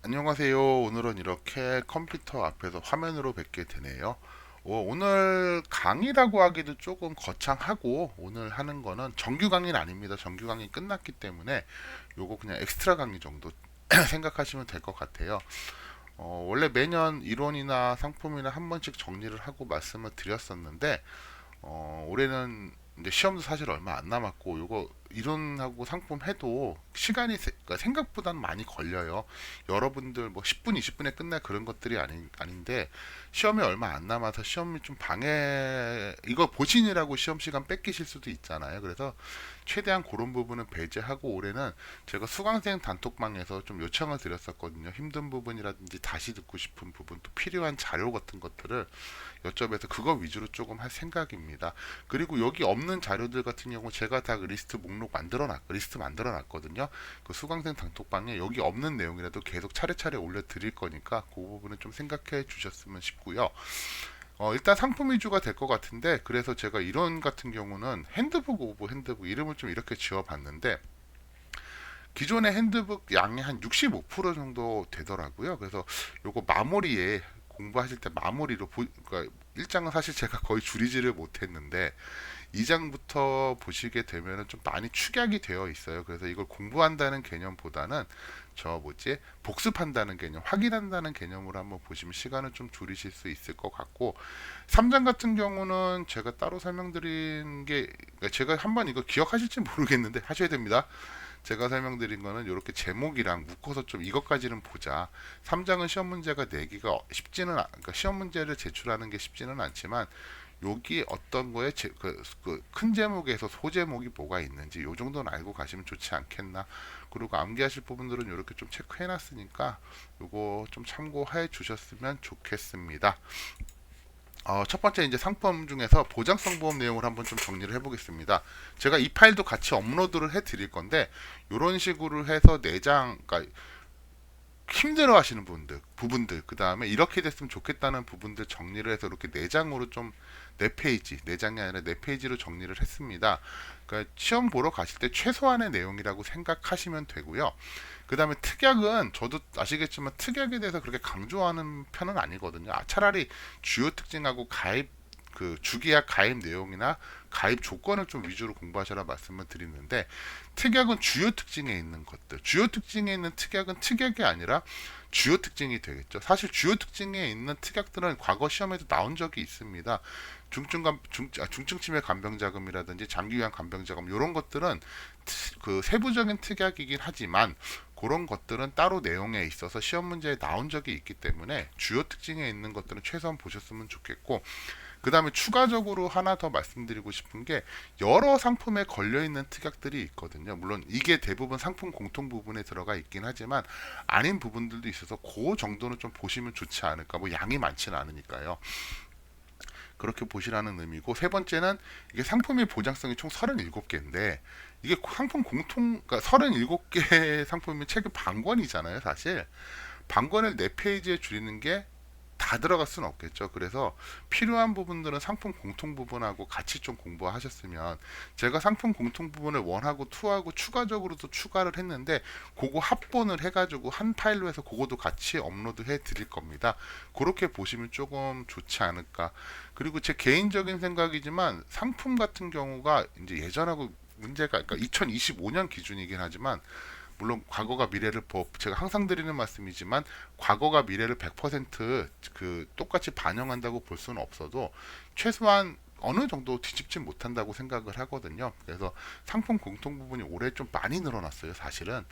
안녕하세요. 오늘은 이렇게 컴퓨터 앞에서 화면으로 뵙게 되네요. 오늘 강의라고 하기도 조금 거창하고, 오늘 하는 거는 정규 강의는 아닙니다. 정규 강의 끝났기 때문에 요거 그냥 엑스트라 강의 정도 생각하시면 될 것 같아요. 원래 매년 이론이나 상품이나 한 번씩 정리를 하고 말씀을 드렸었는데, 올해는 이제 시험도 사실 얼마 안 남았고, 요거 이론하고 상품 해도 시간이 그러니까 생각보다는 많이 걸려요. 여러분들 뭐 10분, 20분에 끝날 그런 것들이 아닌데, 시험이 얼마 안 남아서 시험이 좀 이거 보신이라고 시험 시간 뺏기실 수도 있잖아요. 그래서 최대한 그런 부분은 배제하고, 올해는 제가 수강생 단톡방에서 좀 요청을 드렸었거든요. 힘든 부분이라든지 다시 듣고 싶은 부분, 또 필요한 자료 같은 것들을 여쭤봐서 그거 위주로 조금 할 생각입니다. 그리고 여기 없는 자료들 같은 경우 제가 다 그 리스트 만들어 놨거든요. 그 수강생 단톡방에 여기 없는 내용이라도 계속 차례차례 올려 드릴 거니까 그 부분은 좀 생각해 주셨으면 싶고요. 일단 상품 위주가 될 것 같은데, 그래서 제가 이런 같은 경우는 핸드북 오브 핸드북 이름을 좀 이렇게 지어 봤는데, 기존의 핸드북 양이 한 65% 정도 되더라고요. 그래서 요거 마무리에 공부하실 때 마무리로 그러니까 1장은 사실 제가 거의 줄이지를 못했는데 2장부터 보시게 되면은 좀 많이 축약이 되어 있어요. 그래서 이걸 공부한다는 개념보다는 저 뭐지 복습한다는 개념, 확인한다는 개념으로 한번 보시면 시간을 좀 줄이실 수 있을 것 같고, 3장 같은 경우는 제가 따로 설명드린 게, 그러니까 제가 한번 이거 기억하실지 모르겠는데 하셔야 됩니다. 제가 설명드린 거는 이렇게 제목이랑 묶어서 좀 이것까지는 보자. 3장은 시험 문제가 내기가 그러니까 시험 문제를 제출하는 게 쉽지는 않지만, 여기 어떤 거에 큰 제목에서 소제목이 뭐가 있는지 요 정도는 알고 가시면 좋지 않겠나. 그리고 암기하실 부분들은 이렇게 좀 체크해 놨으니까 요거 좀 참고해 주셨으면 좋겠습니다. 첫 번째 이제 상품 중에서 보장성 보험 내용을 한번 좀 정리를 해보겠습니다. 제가 이 파일도 같이 업로드를 해드릴 건데, 이런 식으로 해서 내장, 그러니까 힘들어 하시는 부분들, 그 다음에 이렇게 됐으면 좋겠다는 부분들 정리를 해서 이렇게 내장으로 좀, 네 페이지, 내장이 아니라 네 페이지로 정리를 했습니다. 그러니까 시험 보러 가실 때 최소한의 내용이라고 생각하시면 되고요. 그 다음에 특약은 저도 아시겠지만 특약에 대해서 그렇게 강조하는 편은 아니거든요. 차라리 주요 특징하고 그 주계약 가입 내용이나 가입 조건을 좀 위주로 공부하셔라 말씀을 드리는데, 특약은 주요 특징에 있는 것들, 주요 특징에 있는 특약은 특약이 아니라 주요 특징이 되겠죠. 사실 주요 특징에 있는 특약들은 과거 시험에도 나온 적이 있습니다. 중증 치매 간병자금이라든지 장기 요양 간병자금 이런 것들은 그 세부적인 특약이긴 하지만, 그런 것들은 따로 내용에 있어서 시험 문제에 나온 적이 있기 때문에 주요 특징에 있는 것들은 최소한 보셨으면 좋겠고, 그 다음에 추가적으로 하나 더 말씀드리고 싶은 게, 여러 상품에 걸려있는 특약들이 있거든요. 물론 이게 대부분 상품 공통 부분에 들어가 있긴 하지만 아닌 부분들도 있어서 그 정도는 좀 보시면 좋지 않을까. 뭐 양이 많지는 않으니까요. 그렇게 보시라는 의미고, 세 번째는 이게 상품의 보장성이 총 37개인데, 이게 상품 그러니까 37개 상품이면 책이 반권이잖아요, 사실. 반권을 4페이지에 줄이는 게 다 들어갈 수는 없겠죠. 그래서 필요한 부분들은 상품 공통 부분하고 같이 좀 공부하셨으면, 제가 상품 공통 부분을 1하고 2하고 추가적으로도 추가를 했는데, 그거 합본을 해가지고 한 파일로 해서 그거도 같이 업로드 해 드릴 겁니다. 그렇게 보시면 조금 좋지 않을까. 그리고 제 개인적인 생각이지만 상품 같은 경우가 이제 예전하고 문제가, 그러니까 2025년 기준이긴 하지만, 물론 과거가 미래를 제가 항상 드리는 말씀이지만 과거가 미래를 100% 똑같이 반영한다고 볼 수는 없어도 최소한 어느 정도 뒤집지 못한다고 생각을 하거든요. 그래서 상품 공통 부분이 올해 좀 많이 늘어났어요, 사실은.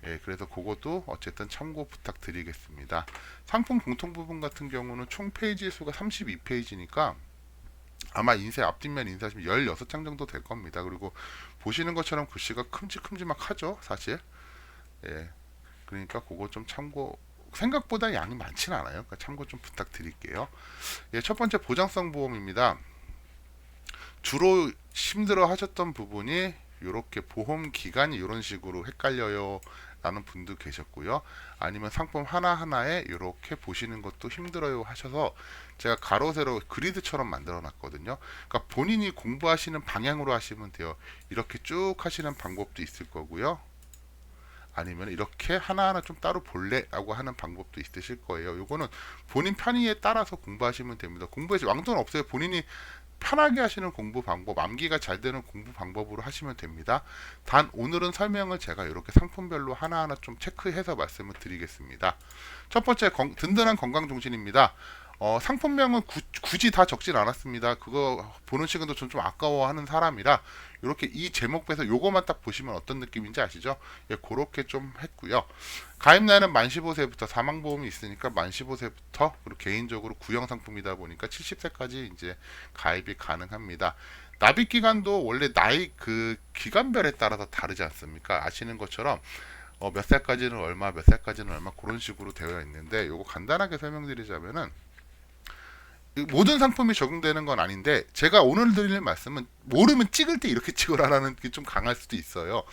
예, 그래서 그것도 어쨌든 참고 부탁드리겠습니다. 상품 공통 부분 같은 경우는 총 페이지 수가 32페이지니까 아마 앞뒷면 인쇄하시면 16장 정도 될 겁니다. 그리고 보시는 것처럼 글씨가 큼직큼직하죠, 사실. 예, 그러니까 그거 좀 참고, 생각보다 양이 많지는 않아요. 그러니까 참고 좀 부탁드릴게요. 예, 첫 번째 보장성 보험입니다. 주로 힘들어 하셨던 부분이 이렇게 보험 기간이 이런 식으로 헷갈려요 라는 분도 계셨고요. 아니면 상품 하나하나에 이렇게 보시는 것도 힘들어요 하셔서 제가 가로 세로 그리드처럼 만들어 놨거든요. 그러니까 본인이 공부하시는 방향으로 하시면 돼요. 이렇게 쭉 하시는 방법도 있을 거고요. 아니면 이렇게 하나하나 좀 따로 볼래라고 하는 방법도 있으실 거예요. 요거는 본인 편의에 따라서 공부하시면 됩니다. 공부에서 왕도는 없어요. 본인이 편하게 하시는 공부 방법, 암기가 잘 되는 공부 방법으로 하시면 됩니다. 단 오늘은 설명을 제가 이렇게 상품별로 하나하나 좀 체크해서 말씀을 드리겠습니다. 첫 번째, 든든한 건강 정신입니다. 상품명은 굳이 다 적진 않았습니다. 그거 보는 시간도 좀 아까워하는 사람이라 이렇게 이 제목 빼서 요거만 딱 보시면 어떤 느낌인지 아시죠? 예, 그렇게 좀 했고요. 가입 나이는 만 15세부터 사망보험이 있으니까 만 15세부터 그리고 개인적으로 구형 상품이다 보니까 70세까지 이제 가입이 가능합니다. 납입 기간도 원래 나이 그 기간별에 따라서 다르지 않습니까? 아시는 것처럼 몇 살까지는 얼마, 몇 살까지는 얼마 그런 식으로 되어 있는데 요거 간단하게 설명드리자면은 모든 상품이 적용되는 건 아닌데 제가 오늘 드리는 말씀은 모르면 찍을 때 이렇게 찍으라라는 게 좀 강할 수도 있어요.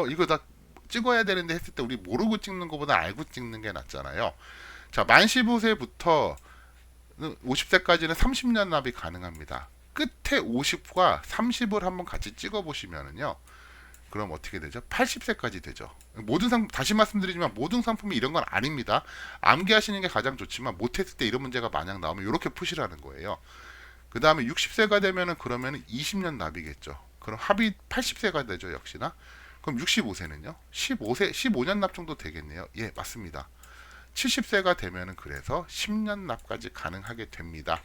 이거 다 찍어야 되는데 했을 때 우리 모르고 찍는 것보다 알고 찍는 게 낫잖아요. 자, 만 15세부터 50세까지는 30년 납입 가능합니다. 끝에 50과 30을 한번 같이 찍어 보시면은요. 그럼 어떻게 되죠? 80세까지 되죠. 모든 상품, 다시 말씀드리지만 모든 상품이 이런 건 아닙니다. 암기하시는 게 가장 좋지만 못했을 때 이런 문제가 만약 나오면 이렇게 푸시라는 거예요. 그 다음에 60세가 되면은 그러면 20년 납이겠죠. 그럼 합이 80세가 되죠, 역시나. 그럼 65세는요? 15년 납 정도 되겠네요. 예, 맞습니다. 70세가 되면은 그래서 10년 납까지 가능하게 됩니다.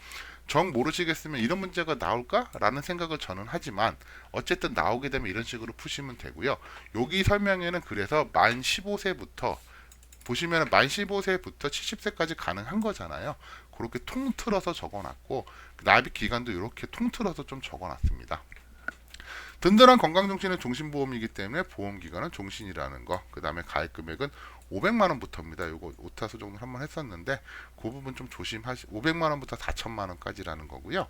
정 모르시겠으면 이런 문제가 나올까라는 생각을 저는 하지만 어쨌든 나오게 되면 이런 식으로 푸시면 되고요. 여기 설명에는 그래서 만 15세부터 보시면 만 15세부터 70세까지 가능한 거잖아요. 그렇게 통틀어서 적어놨고 납입 기간도 이렇게 통틀어서 좀 적어놨습니다. 든든한 건강정신은 종신보험이기 때문에 보험기간은 종신이라는 거. 그 다음에 가입 금액은 500만원부터입니다. 요거 오타수 정도 한번 했었는데 그 부분 좀 조심하시. 500만원부터 4천만원까지라는 거고요.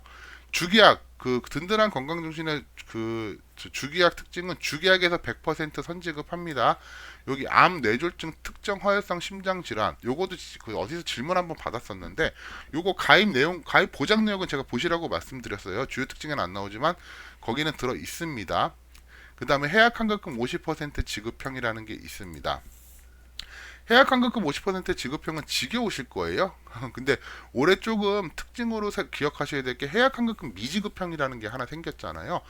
주기약, 그 든든한 건강정신의 그 주기약 특징은 주기약에서 100% 선지급합니다. 여기 암, 뇌졸중, 특정 허혈성 심장질환, 요거도 그 어디서 질문 한번 받았었는데 요거 가입 내용, 가입 보장 내역은 제가 보시라고 말씀드렸어요. 주요 특징은 안 나오지만 거기는 들어 있습니다. 그 다음에 해약환급금 50% 지급형이라는 게 있습니다. 해약환급금 50% 지급형은 지겨우실 거예요. 근데 올해 조금 특징으로 기억하셔야 될 게 해약환급금 미지급형이라는 게 하나 생겼잖아요.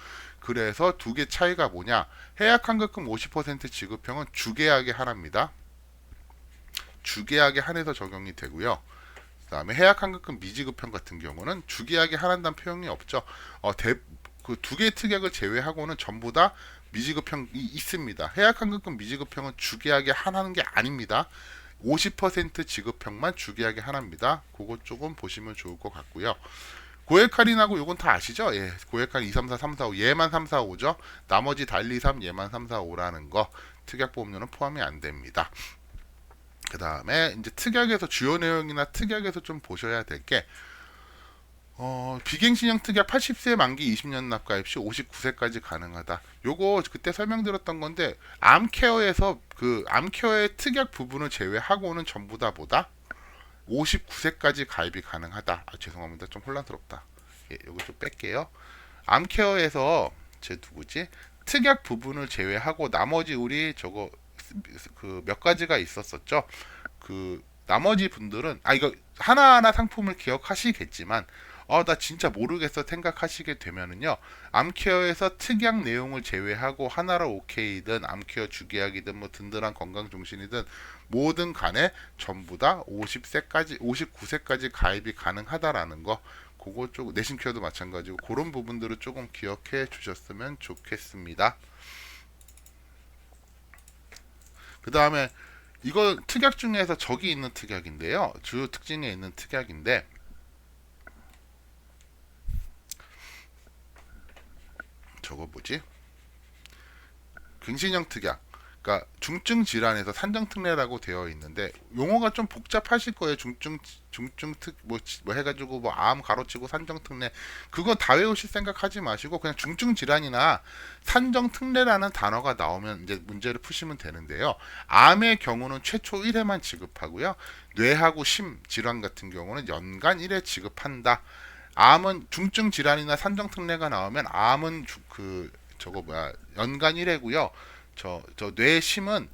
그래서 두 개 차이가 뭐냐? 해약환급금 50% 지급형은 주계약에 한합니다. 주계약에 한해서 적용이 되고요. 그 다음에 해약환급금 미지급형 같은 경우는 주계약에 한한다는 표현이 없죠. 그 두 개의 특약을 제외하고는 전부 다 미지급형이 있습니다. 해약환급금 미지급형은 주계약에 한하는 게 아닙니다. 50% 지급형만 주계약에 한합니다. 그거 조금 보시면 좋을 것 같고요. 고액 할인하고 요건 다 아시죠? 예, 고액 할인 2, 3, 4, 3, 4, 5 얘만 3, 4, 5죠. 나머지 다 1, 2, 3 얘만 3, 4, 5라는 거 특약보험료는 포함이 안 됩니다. 그 다음에 이제 특약에서 주요 내용이나 특약에서 좀 보셔야 될 게 비갱신형 특약 80세 만기 20년 납가입 시 59세까지 가능하다. 요거 그때 설명드렸던 건데 암케어에서 그 암케어의 특약 부분을 제외하고는 전부 다 보다 59세까지 가입이 가능하다. 죄송합니다. 좀 혼란스럽다. 예, 요거 좀 뺄게요. 암케어에서 제 누구지? 특약 부분을 제외하고 나머지 우리 저거 그 몇 가지가 있었었죠. 그 나머지 분들은 이거 하나하나 상품을 기억하시겠지만 나 진짜 모르겠어 생각하시게 되면은요. 암케어에서 특약 내용을 제외하고 하나로 오케이든 암케어 주계약이든 뭐 든든한 건강종신이든 뭐든 간에 전부 다 50세까지 59세까지 가입이 가능하다라는 거. 그거 조금 내신케어도 마찬가지고 그런 부분들을 조금 기억해 주셨으면 좋겠습니다. 그 다음에 이거 특약 중에서 저기 있는 특약인데요. 주요 특징에 있는 특약인데 저거 뭐지? 갱신형 특약. 그러니까 중증 질환에서 산정 특례라고 되어 있는데 용어가 좀 복잡하실 거예요. 중증 특 뭐 해가지고 뭐 암 가로치고 산정 특례 그거 다 외우실 생각하지 마시고 그냥 중증 질환이나 산정 특례라는 단어가 나오면 이제 문제를 푸시면 되는데요. 암의 경우는 최초 1회만 지급하고요. 뇌하고 심 질환 같은 경우는 연간 1회 지급한다. 암은 중증 질환이나 산정 특례가 나오면 암은 저거 뭐야 연간 1회고요. 저 뇌심은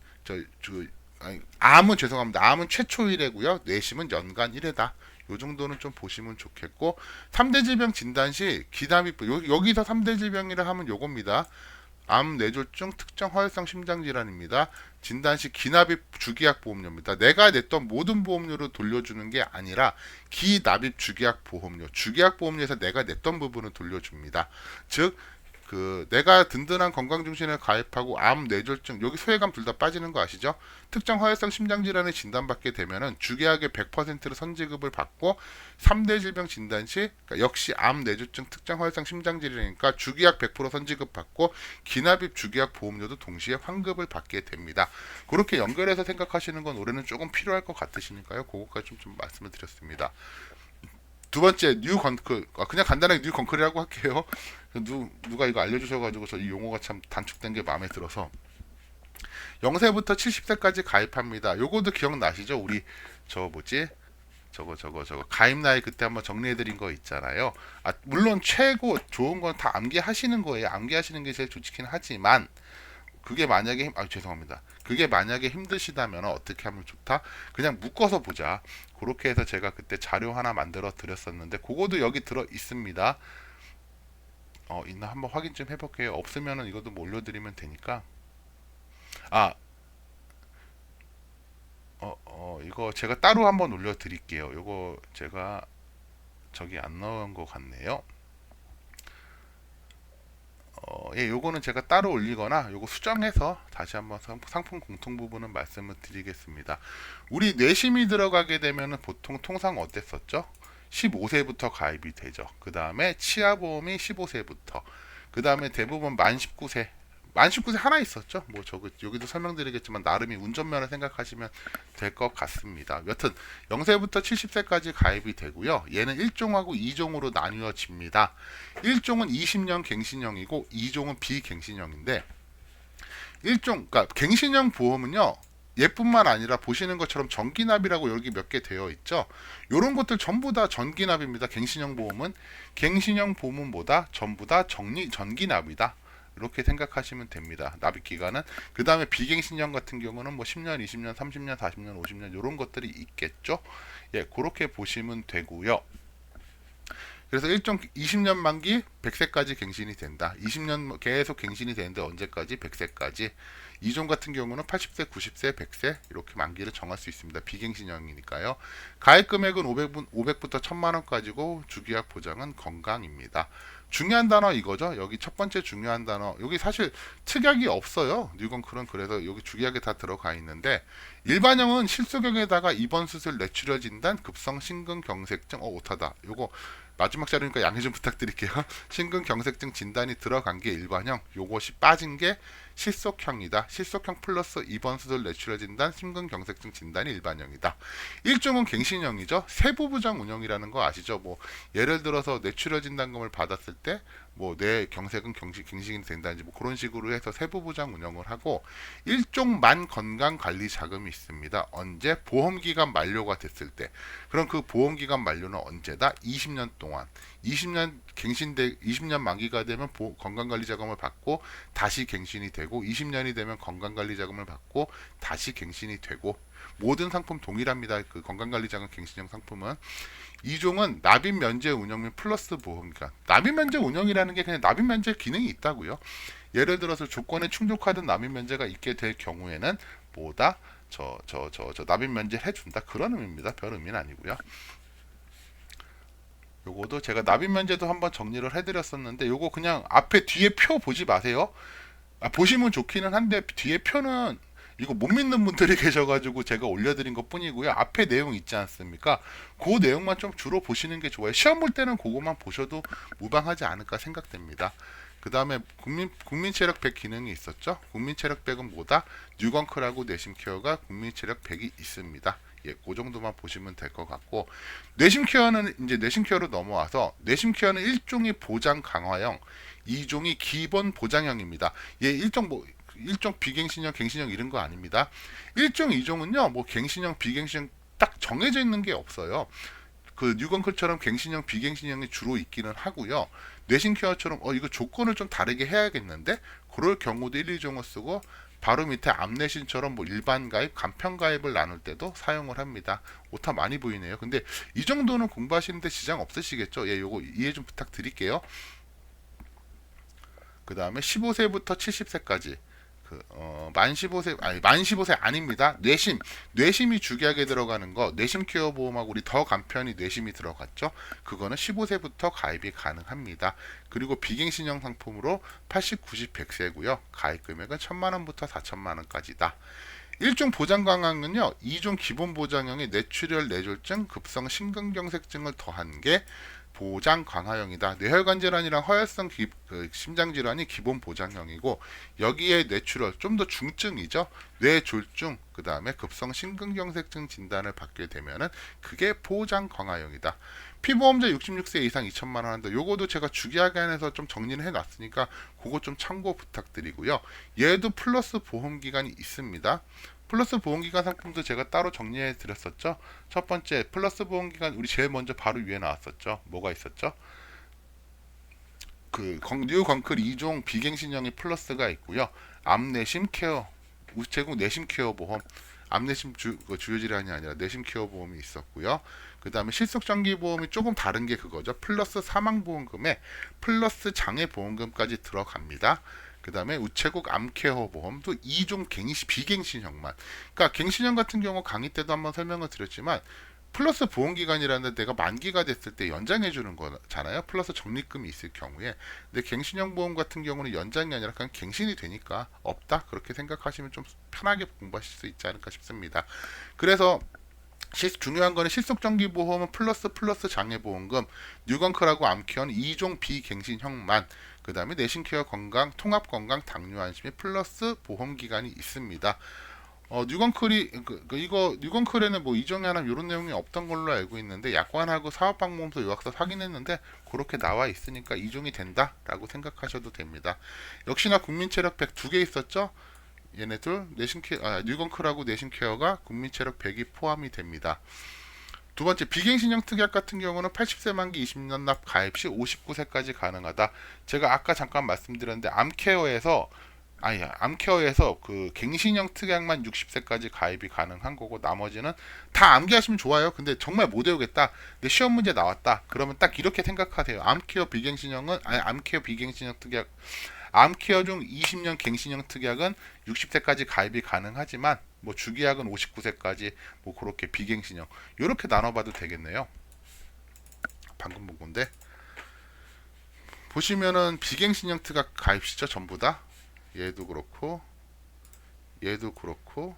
아니, 암은 죄송합니다. 암은 최초 1회고요. 뇌심은 연간 1회다. 요 정도는 좀 보시면 좋겠고 3대 질병 진단 시 기납입 여기서 3대 질병이라 하면 요겁니다. 암, 뇌졸중, 특정 허혈성 심장질환입니다. 진단 시 기납입 주기약 보험료입니다. 내가 냈던 모든 보험료를 돌려주는 게 아니라 기납입 주기약 보험료, 주기약 보험료에서 내가 냈던 부분을 돌려줍니다. 즉 내가 든든한 건강중심에 가입하고 암, 뇌졸중, 여기 소외감 둘 다 빠지는 거 아시죠? 특정 허혈성 심장질환을 진단받게 되면은 주계약의 100%로 선지급을 받고 3대 질병 진단 시 그러니까 역시 암, 뇌졸중, 특정 허혈성 심장질환이니까 주계약 100% 선지급 받고 기납입 주계약 보험료도 동시에 환급을 받게 됩니다. 그렇게 연결해서 생각하시는 건 올해는 조금 필요할 것 같으시니까요. 그것까지 좀 말씀을 드렸습니다. 두 번째 뉴 건클 그냥 간단하게 뉴 건클이라고 할게요. 누가 이거 알려주셔가지고 저 이 용어가 참 단축된 게 마음에 들어서 0세부터 70세까지 가입합니다. 요거도 기억나시죠? 우리 저 뭐지? 저거 가입 나이 그때 한번 정리해드린 거 있잖아요. 물론 최고 좋은 건 다 암기하시는 거예요. 암기하시는 게 제일 좋긴 하지만 그게 만약에 죄송합니다. 그게 만약에 힘드시다면 어떻게 하면 좋다? 그냥 묶어서 보자. 그렇게 해서 제가 그때 자료 하나 만들어 드렸었는데 그거도 여기 들어 있습니다. 있나 한번 확인 좀 해볼게요. 없으면은 이것도 뭐 올려드리면 되니까. 아, 이거 제가 따로 한번 올려드릴게요. 이거 제가 저기 안 넣은 것 같네요. 예, 요거는 제가 따로 올리거나 요거 수정해서 다시 한번 상품 공통 부분은 말씀을 드리겠습니다. 우리 뇌심이 들어가게 되면은 보통 통상 어땠었죠? 15세부터 가입이 되죠. 그 다음에 치아보험이 15세부터. 그 다음에 대부분 만 19세. 만 19세 하나 있었죠. 뭐 저거 여기도 설명드리겠지만 나름이 운전면허 생각하시면 될 것 같습니다. 여튼 0세부터 70세까지 가입이 되고요. 얘는 1종하고 2종으로 나뉘어집니다. 1종은 20년 갱신형이고 2종은 비갱신형인데 1종 그러니까 갱신형 보험은요. 얘뿐만 아니라 보시는 것처럼 전기납이라고 여기 몇 개 되어 있죠. 이런 것들 전부 다 전기납입니다. 갱신형 보험은 갱신형 보험보다 전부 다 전기납이다. 이렇게 생각하시면 됩니다. 납입 기간은. 그 다음에 비갱신형 같은 경우는 뭐 10년, 20년, 30년, 40년, 50년 이런 것들이 있겠죠. 예, 그렇게 보시면 되고요. 그래서 20년 만기 100세까지 갱신이 된다. 20년 계속 갱신이 되는데 언제까지? 100세까지. 2종 같은 경우는 80세, 90세, 100세 이렇게 만기를 정할 수 있습니다. 비갱신형이니까요. 가입 금액은 500부터 1000만 원까지고 주기약 보장은 건강입니다. 중요한 단어 이거죠. 여기 첫 번째 중요한 단어. 여기 사실 특약이 없어요. 뉴건클은 그래서 여기 주기약에 다 들어가 있는데 일반형은 실수경에다가 입원 수술 뇌출혈 진단 급성 심근경색증 오타다. 요거 마지막 자료니까 양해 좀 부탁드릴게요. 심근경색증 진단이 들어간 게 일반형, 요것이 빠진 게 실속형이다. 실속형 플러스 입원 수술 뇌출혈 진단, 심근경색증 진단이 일반형이다. 일종은 갱신형이죠. 세부부장 운영이라는 거 아시죠? 뭐 예를 들어서 뇌출혈 진단금을 받았을 때 뭐 뇌 경색은 갱신이 된다든지 뭐 그런 식으로 해서 세부부장 운영을 하고 일종만 건강관리 자금이 있습니다. 언제? 보험기간 만료가 됐을 때. 그럼 그 보험기간 만료는 언제다? 20년 동안. 20년 만기가 되면 건강관리 자금을 받고 다시 갱신이 되고 20년이 되면 건강관리 자금을 받고 다시 갱신이 되고 모든 상품 동일합니다. 그 건강관리자금 갱신형 상품은 2종은 납입 면제 운영 및 플러스 보험기간. 납입 면제 운영이라는 게 그냥 납입 면제 기능이 있다고요. 예를 들어서 조건에 충족하던 납입 면제가 있게 될 경우에는 뭐다? 납입 면제를 해준다. 그런 의미입니다. 별 의미는 아니고요. 요거도 제가 납입 면제도 한번 정리를 해드렸었는데 요거 그냥 앞에 뒤에 표 보지 마세요. 보시면 좋기는 한데 뒤에 표는 이거 못 믿는 분들이 계셔가지고 제가 올려드린 것 뿐이고요. 앞에 내용 있지 않습니까? 그 내용만 좀 주로 보시는 게 좋아요. 시험 볼 때는 그것만 보셔도 무방하지 않을까 생각됩니다. 그 다음에 국민체력 100 기능이 있었죠. 국민체력 100은 뭐다? 뉴건클하고 내심케어가 국민체력 100이 있습니다. 예, 그 정도만 보시면 될 것 같고 뇌심케어는 이제 뇌심케어로 넘어와서 뇌심케어는 1종이 보장 강화형, 2종이 기본 보장형입니다. 예, 일종 비갱신형, 갱신형 이런 거 아닙니다. 1종, 2종은요, 뭐 갱신형, 비갱신형 딱 정해져 있는 게 없어요. 그 뉴건클처럼 갱신형, 비갱신형이 주로 있기는 하고요. 뇌심케어처럼 이거 조건을 좀 다르게 해야겠는데 그럴 경우도 1, 2종을 쓰고 바로 밑에 암내신처럼 뭐 일반 가입, 간편 가입을 나눌 때도 사용을 합니다. 오타 많이 보이네요. 근데 이 정도는 공부하시는데 지장 없으시겠죠? 예, 요거 이해 좀 부탁드릴게요. 그 다음에 15세부터 70세까지 만 15세 아닙니다. 뇌심이 주기하게 들어가는 거, 뇌심 케어 보험하고 우리 더 간편히 뇌심이 들어갔죠. 그거는 15세부터 가입이 가능합니다. 그리고 비갱신형 상품으로 80, 90, 100세고요. 가입 금액은 1000만 원부터 4천만 원까지다. 1종 보장 강화는요, 2종 기본 보장형의 뇌출혈 뇌졸중 급성 심근경색증을 더한 게 보장 강화형이다. 뇌혈관 질환이랑 허혈성 심장 질환이 기본 보장형이고, 여기에 뇌출혈 좀 더 중증이죠. 뇌졸중 그 다음에 급성 심근경색증 진단을 받게 되면은 그게 보장 강화형이다. 피보험자 66세 이상 2천만 원 한다. 요거도 제가 주기하게안에서 좀 정리를 해놨으니까 그거 좀 참고 부탁드리고요. 얘도 플러스 보험 기간이 있습니다. 플러스 보험기간 상품도 제가 따로 정리해 드렸었죠. 첫 번째 플러스 보험기간 우리 제일 먼저 바로 위에 나왔었죠. 뭐가 있었죠? 뉴 건클 2종 비갱신형의 플러스가 있고요. 암내심 케어, 우체국 내심 케어 보험, 암내심 주요 질환이 아니라 내심 케어 보험이 있었고요. 그 다음에 실속장기 보험이 조금 다른 게 그거죠. 플러스 사망보험금에 플러스 장애보험금까지 들어갑니다. 그 다음에 우체국 암케어 보험도 2종 비갱신형만. 그러니까 갱신형 같은 경우 강의 때도 한번 설명을 드렸지만 플러스 보험기간이라는 데 내가 만기가 됐을 때 연장해 주는 거잖아요. 플러스 적립금이 있을 경우에. 근데 갱신형 보험 같은 경우는 연장이 아니라 그냥 갱신이 되니까 없다. 그렇게 생각하시면 좀 편하게 공부하실 수 있지 않을까 싶습니다. 그래서 중요한 거는 실속정기보험은 플러스 장애보험금, 뉴건클하고 암케어는 2종 비갱신형만, 그 다음에 내신케어 건강, 통합건강, 당뇨안심이 플러스 보험기간이 있습니다. 뉴건클이 이거 뉴건클에는 뭐 이종에 하나 이런 내용이 없던 걸로 알고 있는데 약관하고 사업방문서 요약서 확인했는데 그렇게 나와 있으니까 이종이 된다라고 생각하셔도 됩니다. 역시나 국민체력 100 두 개 있었죠. 얘네들 뉴건클하고 내신케어가 국민체력 100이 포함이 됩니다. 두 번째 비갱신형 특약 같은 경우는 80세 만기 20년 납 가입 시 59세까지 가능하다. 제가 아까 잠깐 말씀드렸는데 암케어에서 그 갱신형 특약만 60세까지 가입이 가능한 거고 나머지는 다 암기하시면 좋아요. 근데 정말 못 외우겠다. 근데 시험 문제 나왔다. 그러면 딱 이렇게 생각하세요. 암케어 비갱신형 특약 암케어 중 20년 갱신형 특약은 60세까지 가입이 가능하지만 뭐 주기약은 59세까지 뭐 그렇게 비갱신형 이렇게 나눠봐도 되겠네요. 방금 본 건데 보시면은 비갱신형 특약 가입 시죠 전부 다. 얘도 그렇고 얘도 그렇고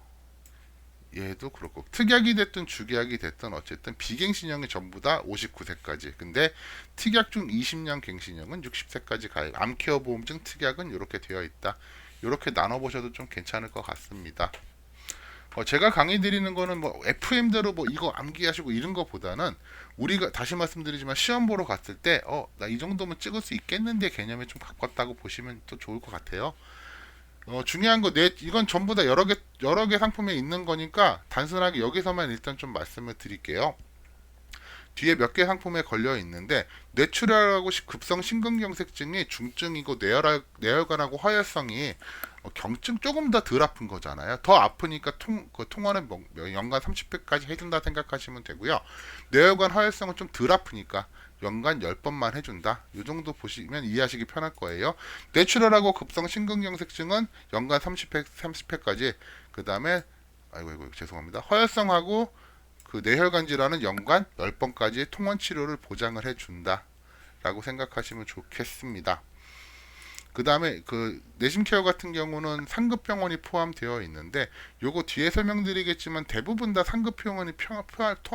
특약이 됐든 주기약이 됐든 어쨌든 비갱신형이 전부 다 59세까지. 근데 특약 중 20년 갱신형은 60세까지 가입. 암케어 보험증 특약은 이렇게 되어 있다. 이렇게 나눠보셔도 좀 괜찮을 것 같습니다. 제가 강의 드리는 거는 뭐 FM대로 뭐 이거 암기하시고 이런 거보다는 우리가 다시 말씀드리지만 시험 보러 갔을 때 나 이 정도면 찍을 수 있겠는데 개념에 좀 바꿨다고 보시면 또 좋을 것 같아요. 중요한 거 이건 전부 다 여러 개 상품에 있는 거니까 단순하게 여기서만 일단 좀 말씀을 드릴게요. 뒤에 몇 개 상품에 걸려 있는데 뇌출혈하고 급성 심근경색증이 중증이고 뇌혈관하고 허혈성이 경증 조금 더 덜 아픈 거잖아요. 더 아프니까 통원은 연간 30회까지 해준다 생각하시면 되고요. 뇌혈관 허혈성은 좀 덜 아프니까 연간 10번만 해준다. 이 정도 보시면 이해하시기 편할 거예요. 뇌출혈하고 급성 심근경색증은 연간 30회까지. 그 다음에 아이고 죄송합니다. 허혈성하고 그 뇌혈관 질환은 연간 10번까지 통원 치료를 보장을 해준다. 라고 생각하시면 좋겠습니다. 그 다음에 그 내심케어 같은 경우는 상급병원이 포함되어 있는데 요거 뒤에 설명드리겠지만 대부분 다 상급병원이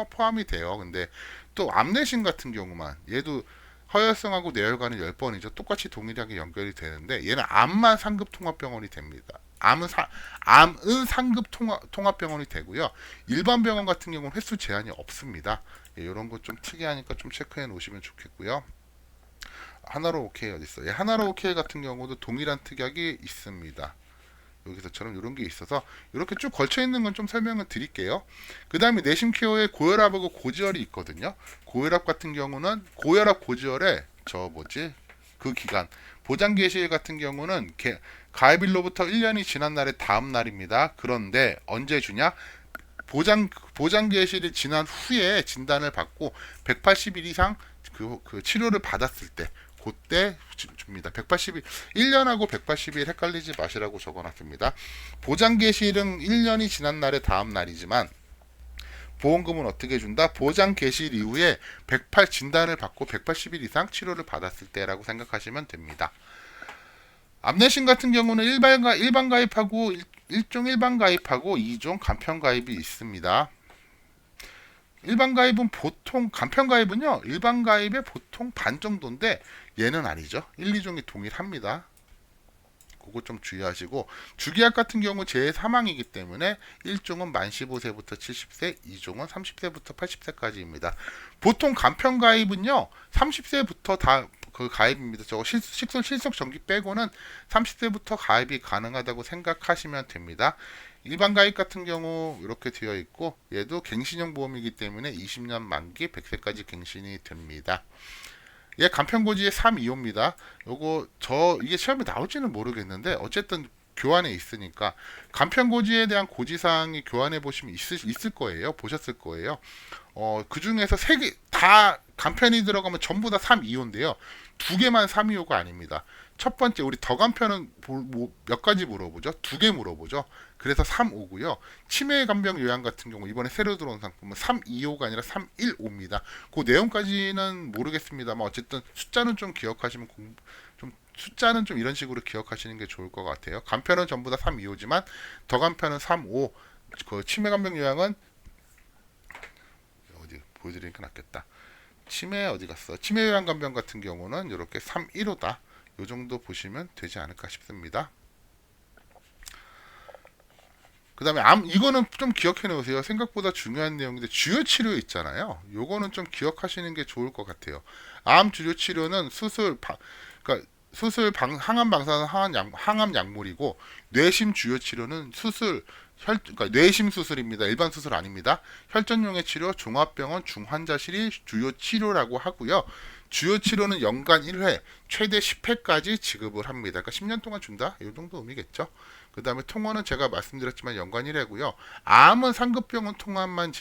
포함이 돼요. 근데 또 암내심 같은 경우만 얘도 허혈성하고 뇌혈관은 10번이죠. 똑같이 동일하게 연결이 되는데 얘는 암만 상급통합병원이 됩니다. 암은 상급 통합병원이 되고요. 일반 병원 같은 경우는 횟수 제한이 없습니다. 이런 거 좀 특이하니까 좀 체크해 놓으시면 좋겠고요. 하나로 오케이 어딨어? 하나로 오케이 같은 경우도 동일한 특약이 있습니다. 여기서처럼 이런 게 있어서 이렇게 쭉 걸쳐 있는 건 좀 설명을 드릴게요. 그 다음에 내심케어에 고혈압하고 고지혈이 있거든요. 고혈압 같은 경우는 고혈압 고지혈에 그 기간. 보장 개시일 같은 경우는 가입일로부터 1년이 지난 날의 다음 날입니다. 그런데 언제 주냐? 보장 개시일이 지난 후에 진단을 받고 180일 이상 그 치료를 받았을 때 그때 줍니다. 1년하고 180일 헷갈리지 마시라고 적어놨습니다. 보장 개시일은 1년이 지난 날의 다음 날이지만 보험금은 어떻게 준다? 보장 개시일 이후에 진단을 받고 180일 이상 치료를 받았을 때라고 생각하시면 됩니다. 암내심 같은 경우는 일반 가입하고 1종 일반 가입하고 2종 간편 가입이 있습니다. 일반 가입은 보통 간편 가입은요. 일반 가입의 보통 반 정도인데 얘는 아니죠. 1, 2종이 동일합니다. 그거 좀 주의하시고 주기약 같은 경우 제3항이기 때문에 1종은 만 15세부터 70세, 2종은 30세부터 80세까지입니다. 보통 간편 가입은요. 30세부터 다 그 가입입니다. 저거 실속 정기 빼고는 30세부터 가입이 가능하다고 생각하시면 됩니다. 일반 가입 같은 경우 이렇게 되어 있고 얘도 갱신형 보험이기 때문에 20년 만기 100세까지 갱신이 됩니다. 얘 간편고지의 325입니다. 이게 시험에 나올지는 모르겠는데 어쨌든 교환에 있으니까 간편고지에 대한 고지사항이 교환해 보시면 있을 거예요. 보셨을 거예요. 그 중에서 3개 다 간편이 들어가면 전부 다 325인데요. 2개만 325가 아닙니다. 첫 번째 우리 더 간편은 몇 가지 물어보죠. 2개 물어보죠. 그래서 35고요. 치매 간병 요양 같은 경우 이번에 새로 들어온 상품은 325가 아니라 315입니다. 그 내용까지는 모르겠습니다만 어쨌든 숫자는 좀 기억하시면 숫자는 좀 이런 식으로 기억하시는 게 좋을 것 같아요. 간편은 전부 다 325지만 더 간편은 35. 그 치매 간병 요양은 어디 보여드리니까 낫겠다. 치매 어디 갔어? 치매 요양 간병 같은 경우는 이렇게 315다. 요 정도 보시면 되지 않을까 싶습니다. 그 다음에 이거는 좀 기억해 놓으세요. 생각보다 중요한 내용인데 주요 치료 있잖아요. 요거는 좀 기억하시는 게 좋을 것 같아요. 암 주요 치료는 그러니까 항암 방사선 항암 약물이고 뇌심 주요 치료는 그러니까 뇌심 수술입니다. 일반 수술 아닙니다. 혈전용의 치료, 종합병원 중환자실이 주요 치료라고 하고요. 주요 치료는 연간 1회, 최대 10회까지 지급을 합니다. 그러니까 10년 동안 준다? 이 정도 의미겠죠. 그 다음에 통원은 제가 말씀드렸지만 연간 1회고요. 암은 상급병원 통원만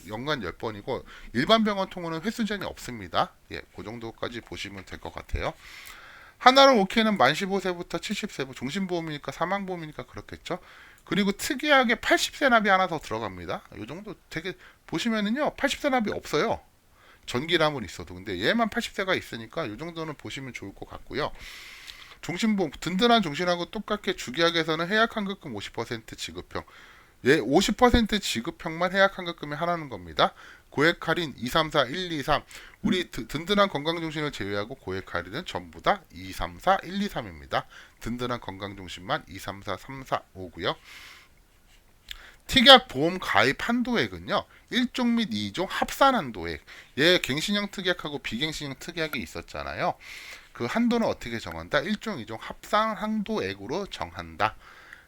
연간 10번이고 일반 병원 통원은 횟수 제한이 없습니다. 예, 그 정도까지 보시면 될 것 같아요. 하나로 오케이는 만 15세부터 70세, 종신보험이니까 사망보험이니까 그렇겠죠. 그리고 특이하게 80세 납이 하나 더 들어갑니다. 이 정도 되게 보시면은요 80세 납이 없어요. 전기람은 있어도. 근데 얘만 80세가 있으니까 이 정도는 보시면 좋을 것 같고요. 종신보험 든든한 종신하고 똑같게 주기약에서는 해약환급금 50% 지급형, 얘 50% 지급형만 해약환급금이 하나는 겁니다. 고액 할인 2, 3, 4, 1, 2, 3 우리 든든한 건강종신을 제외하고 고액 할인은 전부 다 2, 3, 4, 1, 2, 3입니다. 든든한 건강종신만 2, 3, 4, 3, 4, 5고요. 특약 보험 가입 한도액은요 1종 및 2종 합산 한도액. 얘 갱신형 특약하고 비갱신형 특약이 있었잖아요. 그 한도는 어떻게 정한다? 1종 2종 합산 한도액으로 정한다.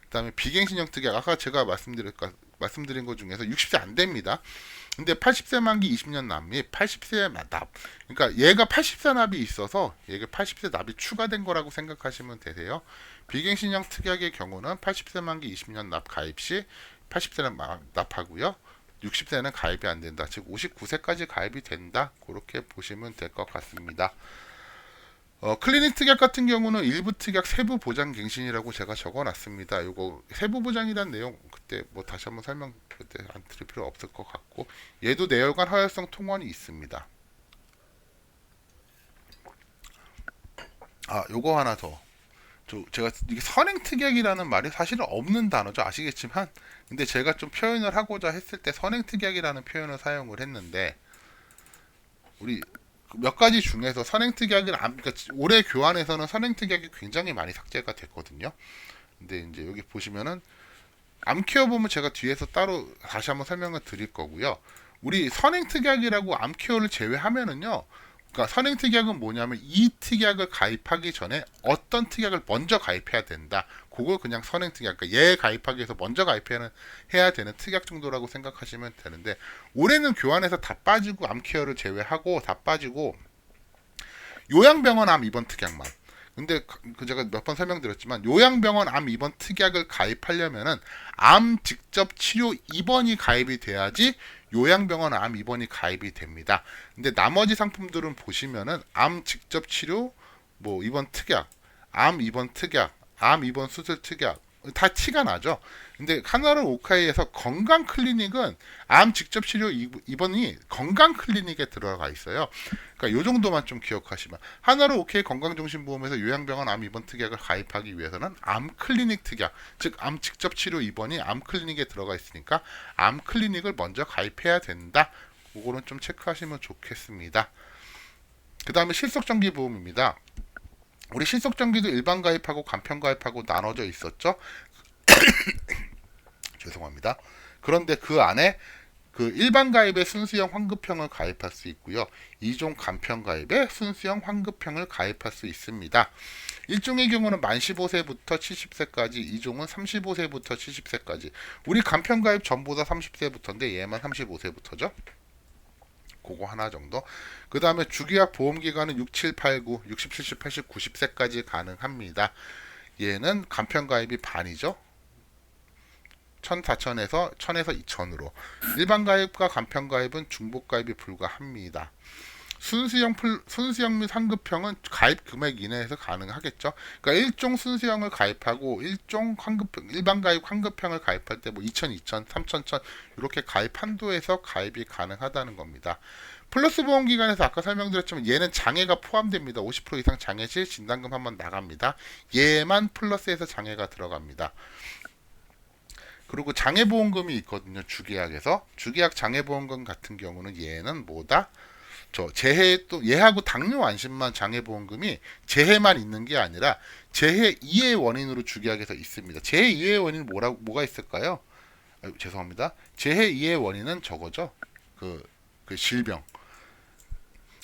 그 다음에 비갱신형 특약 아까 제가 말씀드린 것 중에서 60세 안 됩니다. 근데 80세 만기 20년 납 및 80세 납, 그러니까 얘가 80세 납이 있어서 얘가 80세 납이 추가된 거라고 생각하시면 되세요. 비갱신형 특약의 경우는 80세 만기 20년 납 가입 시 80세는 납하고요. 60세는 가입이 안 된다. 즉 59세까지 가입이 된다. 그렇게 보시면 될 것 같습니다. 클리닉 특약 같은 경우는 일부 특약 세부 보장 갱신이라고 제가 적어놨습니다. 이거 세부 보장이란 내용 그때 뭐 다시 한번 설명 그때 안 드릴 필요 없을 것 같고 얘도 내열관 허혈성 통원이 있습니다. 요거 하나 더. 제가 이게 선행 특약이라는 말이 사실은 없는 단어죠. 아시겠지만 근데 제가 좀 표현을 하고자 했을 때 선행 특약이라는 표현을 사용을 했는데 우리 몇 가지 중에서 선행특약을 그러니까 올해 교환에서는 선행특약이 굉장히 많이 삭제가 됐거든요. 근데 이제 여기 보시면은 암케어 보면 제가 뒤에서 따로 다시 한번 설명을 드릴 거고요. 우리 선행특약이라고 암케어를 제외하면은요. 그러니까 선행특약은 뭐냐면 이 특약을 가입하기 전에 어떤 특약을 먼저 가입해야 된다. 그걸 그냥 선행특약, 그러니까 얘 가입하기 위해서 먼저 해야 되는 특약 정도라고 생각하시면 되는데 올해는 교환에서 다 빠지고 암케어를 제외하고 다 빠지고 요양병원 암 입원 특약만. 근데 그 제가 몇 번 설명드렸지만 요양병원 암 입원 특약을 가입하려면은 암 직접 치료 입원이 가입이 돼야지 요양병원 암 입원이 가입이 됩니다. 근데 나머지 상품들은 보시면은 암 직접 치료 뭐 입원 특약, 암 입원 특약, 암 입원 수술 특약 다 티가 나죠. 근데 하나로 오카이에서 건강 클리닉은 암 직접 치료 입원이 건강 클리닉에 들어가 있어요. 그러니까 요 정도만 좀 기억하시면 하나로 오케이 건강종신보험에서 요양병원 암 입원 특약을 가입하기 위해서는 암 클리닉 특약, 즉 암 직접 치료 입원이 암 클리닉에 들어가 있으니까 암 클리닉을 먼저 가입해야 된다. 그거는 좀 체크하시면 좋겠습니다. 그 다음에 실속정기보험입니다. 우리 실속정기도 일반 가입하고 간편 가입하고 나눠져 있었죠. 죄송합니다. 그런데 그 안에 그 일반 가입의 순수형 환급형을 가입할 수 있고요. 2종 간편 가입의 순수형 환급형을 가입할 수 있습니다. 1종의 경우는 만 15세부터 70세까지, 2종은 35세부터 70세까지. 우리 간편 가입 전부 다 30세부터인데 얘만 35세부터죠. 그거 하나 정도. 그 다음에 주기약 보험기간은 6, 7, 8, 9, 60, 70, 80, 90세까지 가능합니다. 얘는 간편 가입이 반이죠. 1,400에서 1,000에서 2,000으로. 일반 가입과 간편 가입은 중복 가입이 불가합니다. 순수형 및 환급형은 가입 금액 이내에서 가능하겠죠. 그러니까 1종 순수형을 가입하고 1종 일반 가입 환급형을 가입할 때 뭐 2,000, 2,000, 3,000, 1,000 이렇게 가입 한도에서 가입이 가능하다는 겁니다. 플러스 보험 기간에서 아까 설명드렸지만 얘는 장애가 포함됩니다. 50% 이상 장애 시 진단금 한번 나갑니다. 얘만 플러스에서 장애가 들어갑니다. 그리고 장애보험금이 있거든요. 주계약에서. 주계약 장애보험금 같은 경우는 얘는 뭐다? 재해 또 얘하고 당뇨 안심만 장애보험금이 재해만 있는 게 아니라 재해 이해 원인으로 주계약에서 있습니다. 재해 이해 원인 뭐가 있을까요? 죄송합니다. 재해 이해 원인은 저거죠. 그 질병.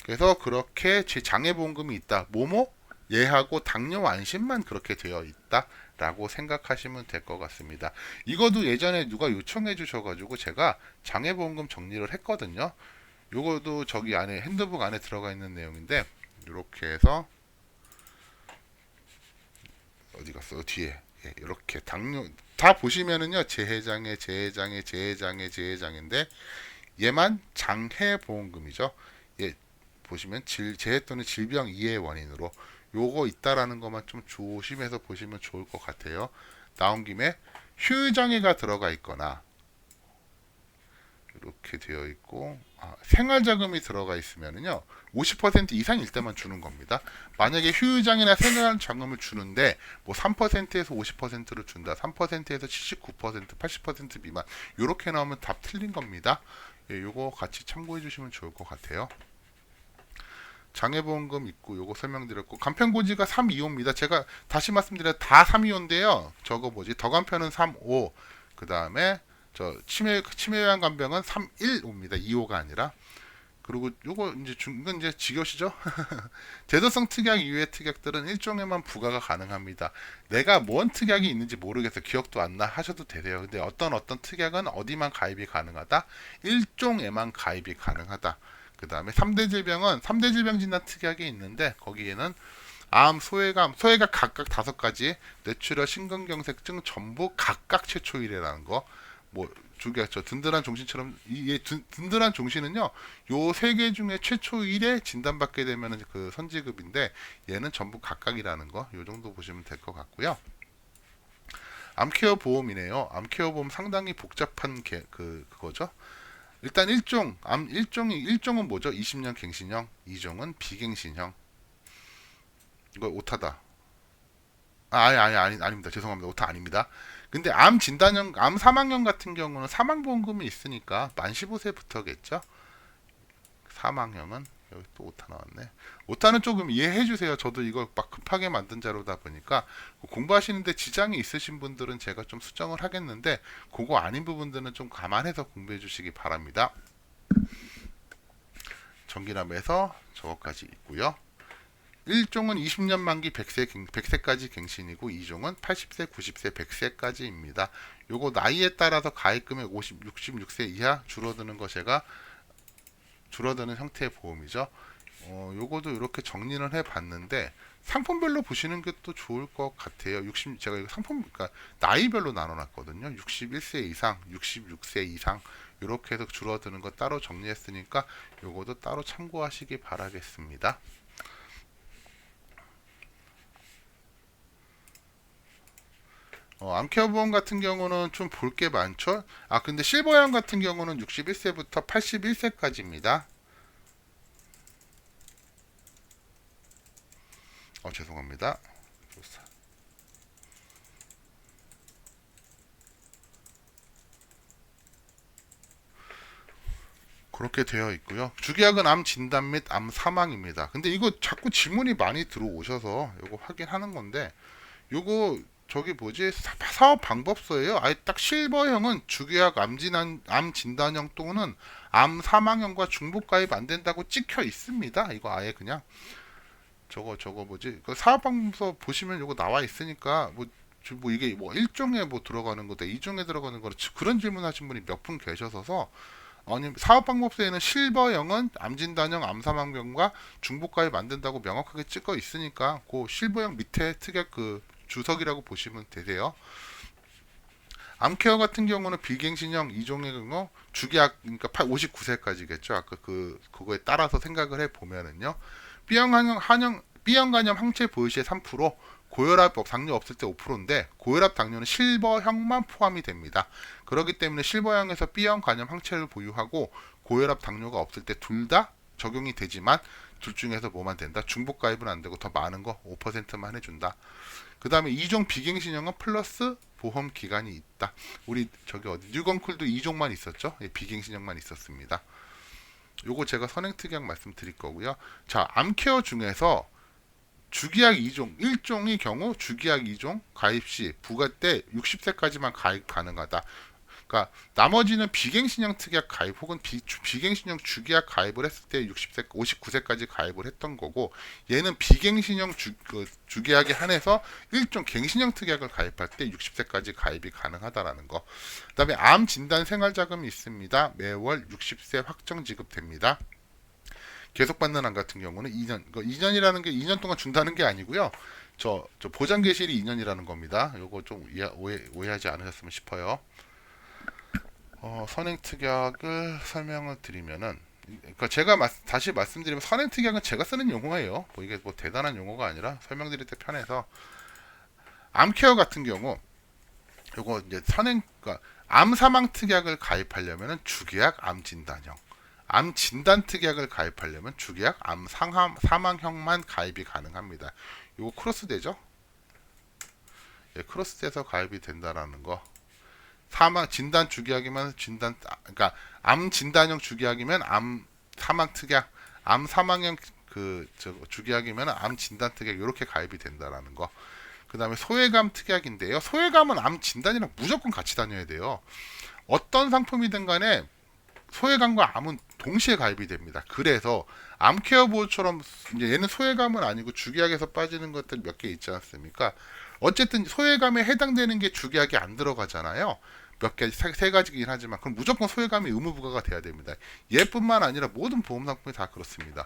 그래서 그렇게 제 장애보험금이 있다. 뭐뭐 얘하고 당뇨 안심만 그렇게 되어 있다. 라고 생각하시면 될 것 같습니다. 이거도 예전에 누가 요청해 주셔가지고 제가 장애보험금 정리를 했거든요. 요거도 저기 안에 핸드북 안에 들어가 있는 내용인데 이렇게 해서 어디 갔어? 뒤에 이렇게 당뇨 다 보시면은요 재해장애 얘만 장해보험금이죠. 예 보시면 재해 또는 질병 이해 원인으로 요거 있다라는 것만 좀 조심해서 보시면 좋을 것 같아요. 나온 김에 휴장애가 들어가 있거나 이렇게 되어 있고 생활자금이 들어가 있으면은요 50% 이상일 때만 주는 겁니다. 만약에 휴유장이나 생활자금을 주는데 뭐 3%에서 50%를 준다, 3%에서 79%, 80% 미만 이렇게 나오면 답 틀린 겁니다. 예, 요거 같이 참고해 주시면 좋을 것 같아요. 장애보험금 있고 요거 설명드렸고 간편고지가 3, 2호입니다. 제가 다시 말씀드려 다 3, 2호인데요. 저거 뭐지? 더 간편은 3, 5. 그 다음에 저 치매요양 간병은 3, 1, 5입니다. 2호가 아니라. 그리고 요거 이제 이건 이제 직요시죠. 제도성 특약 이외의 특약들은 일종에만 부과가 가능합니다. 내가 뭔 특약이 있는지 모르겠어. 기억도 안 나 하셔도 되세요. 근데 어떤 특약은 어디만 가입이 가능하다? 일종에만 가입이 가능하다. 그 다음에 3대 질병은 3대 질병 진단 특약이 있는데 거기에는 암, 소외감, 각각 5가지, 뇌출혈, 심근경색증 전부 각각 최초 1회라는 거. 뭐 주겠죠. 든든한 종신처럼 든든한 종신은요. 요 3개 중에 최초 1회 진단받게 되면 그 선지급인데 얘는 전부 각각이라는 거. 요 정도 보시면 될 것 같고요. 암케어 보험이네요. 암케어 보험 상당히 복잡한 그거죠. 일단 1종은 뭐죠? 20년 갱신형, 2종은 비갱신형. 이거 오타다. 아닙니다. 죄송합니다. 오타 아닙니다. 근데 암 진단형, 암 사망형 같은 경우는 사망보험금이 있으니까 만 15세부터겠죠? 사망형은 여기 또 오타 나왔네. 오타는 조금 이해해 주세요. 저도 이거 막 급하게 만든 자료다 보니까 공부하시는데 지장이 있으신 분들은 제가 좀 수정을 하겠는데 그거 아닌 부분들은 좀 감안해서 공부해 주시기 바랍니다. 전기남에서 저거까지 있고요. 1종은 20년 만기 100세까지 갱신이고 2종은 80세, 90세, 100세까지입니다. 요거 나이에 따라서 가입금액 66세 이하 줄어드는 거 제가 줄어드는 형태의 보험이죠. 요거도 이렇게 정리를 해 봤는데 상품별로 보시는 게 또 좋을 것 같아요. 제가 이거 그러니까 나이별로 나눠 놨거든요. 61세 이상, 66세 이상 이렇게 해서 줄어드는 거 따로 정리했으니까 요거도 따로 참고하시기 바라겠습니다. 암케어 보험 같은 경우는 좀 볼 게 많죠. 근데 실버형 같은 경우는 61세부터 81세까지입니다. 죄송합니다. 그렇게 되어 있고요. 주계약은 암 진단 및 암 사망입니다. 근데 이거 자꾸 질문이 많이 들어오셔서 이거 확인하는 건데, 요거 저기 뭐지, 사업 방법서예요. 아예 딱 실버형은 주계약 암 진단형 또는 암 사망형과 중복 가입 안 된다고 찍혀 있습니다. 이거 아예 그냥 저거 뭐지, 그 사업 방법서 보시면 요거 나와 있으니까 뭐 이게 뭐 1종에 뭐 들어가는 거다, 2종에 들어가는 거다, 그런 질문 하신 분이 몇 분 계셔서, 아니 사업 방법서에는 실버형은 암진단형 암사망병과 중복가입 안 된다고 명확하게 찍어 있으니까 그 실버형 밑에 특약 그 주석이라고 보시면 되세요. 암케어 같은 경우는 비갱신형 2종의 경우 주계약, 그러니까 59세까지겠죠. 아까 그거에 따라서 생각을 해 보면은요. B형 간염 항체 보유 시에 3%, 고혈압 당뇨 없을 때 5%인데 고혈압 당뇨는 실버형만 포함이 됩니다. 그렇기 때문에 실버형에서 B형 간염 항체를 보유하고 고혈압 당뇨가 없을 때 둘 다 적용이 되지만 둘 중에서 뭐만 된다? 중복 가입은 안 되고 더 많은 거 5%만 해준다. 그 다음에 2종 비갱신형은 플러스 보험 기간이 있다. 우리 저기 어디 뉴건쿨도 2종만 있었죠? 비갱신형만 있었습니다. 요거 제가 선행특약 말씀드릴 거고요. 자, 암케어 중에서 주기약 2종, 1종의 경우 주기약 2종 가입 시 부가 때 60세까지만 가입 가능하다. 그러니까 나머지는 비갱신형 특약 가입 혹은 비갱신형 주기약 가입을 했을 때 60세, 59세까지 가입을 했던 거고, 얘는 비갱신형 주기약에 한해서 1종 갱신형 특약을 가입할 때 60세까지 가입이 가능하다라는 거. 그다음에 암 진단 생활자금이 있습니다. 매월 60세 확정 지급됩니다. 계속 받는 암 같은 경우는 2년, 2년이라는 게 2년 동안 준다는 게 아니고요. 저 보장 계실이 2년이라는 겁니다. 요거 좀 오해하지 않으셨으면 싶어요. 선행특약을 설명을 드리면은, 그러니까 제가 다시 말씀드리면 선행특약은 제가 쓰는 용어예요. 뭐 이게 뭐 대단한 용어가 아니라 설명드릴 때 편해서. 암케어 같은 경우 요거 이제 그러니까 암 사망 특약을 가입하려면은 주계약 암 진단형, 암 진단 특약을 가입하려면 주계약 암 사망형만 가입이 가능합니다. 요거 크로스되죠? 예, 크로스돼서 가입이 된다라는 거. 진단 주기약이면 그러니까 암 진단형 주기약이면 암 사망 특약, 암 사망형 주기약이면 암 진단 특약, 이렇게 가입이 된다라는 거. 그 다음에 소외감 특약인데요. 소외감은 암 진단이랑 무조건 같이 다녀야 돼요. 어떤 상품이든 간에 소외감과 암은 동시에 가입이 됩니다. 그래서 암케어 보호처럼 이제 얘는 소외감은 아니고 주기약에서 빠지는 것들 몇 개 있지 않습니까? 어쨌든 소외감에 해당되는 게 주기약이 안 들어가잖아요. 몇 개, 세 가지긴 하지만 그럼 무조건 소외감이 의무부과가 돼야 됩니다. 얘뿐만 아니라 모든 보험 상품이 다 그렇습니다.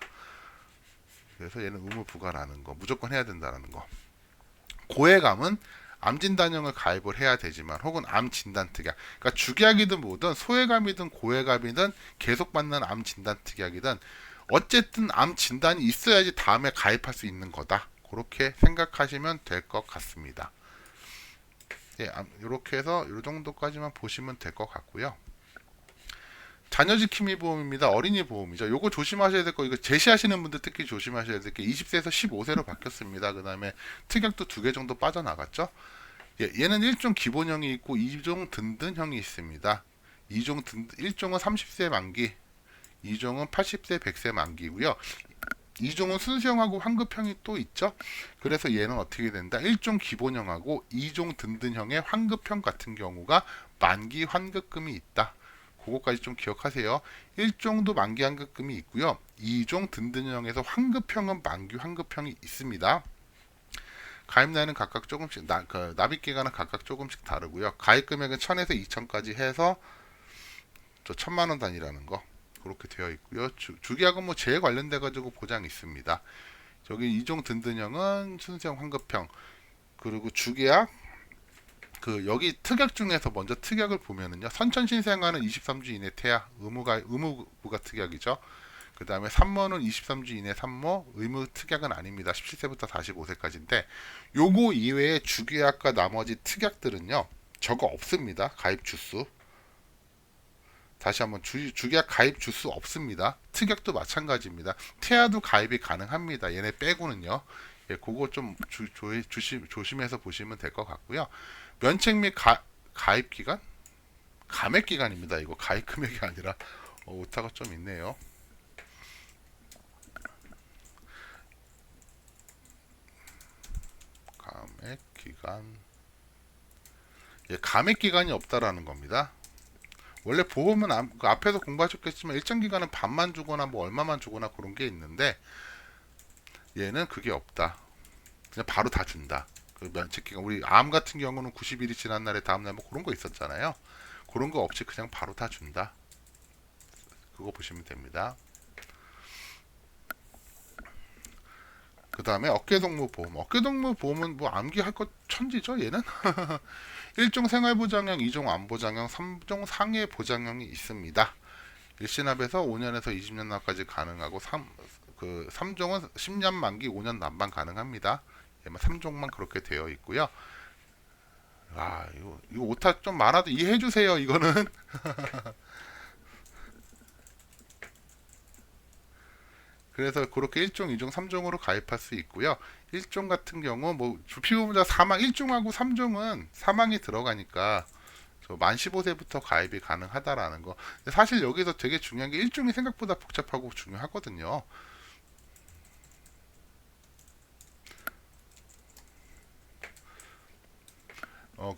그래서 얘는 의무부과라는 거, 무조건 해야 된다는 거. 고해감은 암진단형을 가입을 해야 되지만, 혹은 암진단특약, 그러니까 주기약이든 뭐든 소외감이든 고해감이든 계속 받는 암진단특약이든 어쨌든 암진단이 있어야지 다음에 가입할 수 있는 거다. 그렇게 생각하시면 될 것 같습니다. 예, 이렇게 해서 이 정도까지만 보시면 될 것 같고요. 자녀지킴이 보험입니다. 어린이 보험이죠. 요거 조심하셔야 될 거, 이거 제시하시는 분들 특히 조심하셔야 될 게 20세에서 15세로 바뀌었습니다. 그 다음에 특약도 2개 정도 빠져나갔죠. 예, 얘는 1종 기본형이 있고 2종 든든형이 있습니다. 1종은 30세 만기, 2종은 80세 100세 만기고요. 2종은 순수형하고 환급형이 또 있죠. 그래서 얘는 어떻게 된다? 1종 기본형하고 2종 든든형의 환급형 같은 경우가 만기 환급금이 있다. 그거까지 좀 기억하세요. 1종도 만기 환급금이 있고요. 2종 든든형에서 환급형은 만기 환급형이 있습니다. 가입나이는 각각 조금씩, 납입기간은 각각 조금씩 다르고요. 가입금액은 1000에서 2000까지 해서 1000만원 단위라는 거. 그렇게 되어 있고요. 주계약은 뭐 재해 관련돼 가지고 보장 있습니다. 저기 이종 든든형은 순수형 환급형, 그리고 주계약, 그 여기 특약 중에서 먼저 특약을 보면은요, 선천신생아는 23주 이내 태아, 의무부가 특약이죠. 그 다음에 산모는 23주 이내 산모, 의무 특약은 아닙니다. 17세부터 45세까지인데 요거 이외에 주계약과 나머지 특약들은요, 저거 없습니다. 가입 주수. 다시 한번 주계약 가입 주수 없습니다. 특약도 마찬가지입니다. 태아도 가입이 가능합니다. 얘네 빼고는요. 예, 그거 좀 조심해서 보시면 될 것 같고요. 면책 및 가입 기간? 감액 기간입니다. 이거 가입 금액이 아니라 오타가 좀 있네요. 감액 기간. 예, 감액 기간이 없다라는 겁니다. 원래 보험은 그 앞에서 공부하셨겠지만 일정 기간은 반만 주거나 뭐 얼마만 주거나 그런 게 있는데 얘는 그게 없다. 그냥 바로 다 준다. 그 면책 기간, 우리 암 같은 경우는 90일이 지난 날에 다음 날 뭐 그런 거 있었잖아요. 그런 거 없이 그냥 바로 다 준다. 그거 보시면 됩니다. 그 다음에 어깨동무보험. 어깨동무보험은 뭐 암기할 것 천지죠, 얘는? 1종 생활보장형, 2종 암보장형, 3종 상해보장형이 있습니다. 일시납에서 5년에서 20년 납까지 가능하고 3종은 10년 만기, 5년 납만 가능합니다. 3종만 그렇게 되어 있고요. 아, 이거 오타 좀 많아도 이해해 주세요. 이거는 그래서 그렇게 1종, 2종, 3종으로 가입할 수 있고요. 1종 같은 경우 뭐 주피보험자 사망 1종하고 3종은 사망이 들어가니까 만 15세부터 가입이 가능하다라는 거. 사실 여기서 되게 중요한 게 1종이 생각보다 복잡하고 중요하거든요.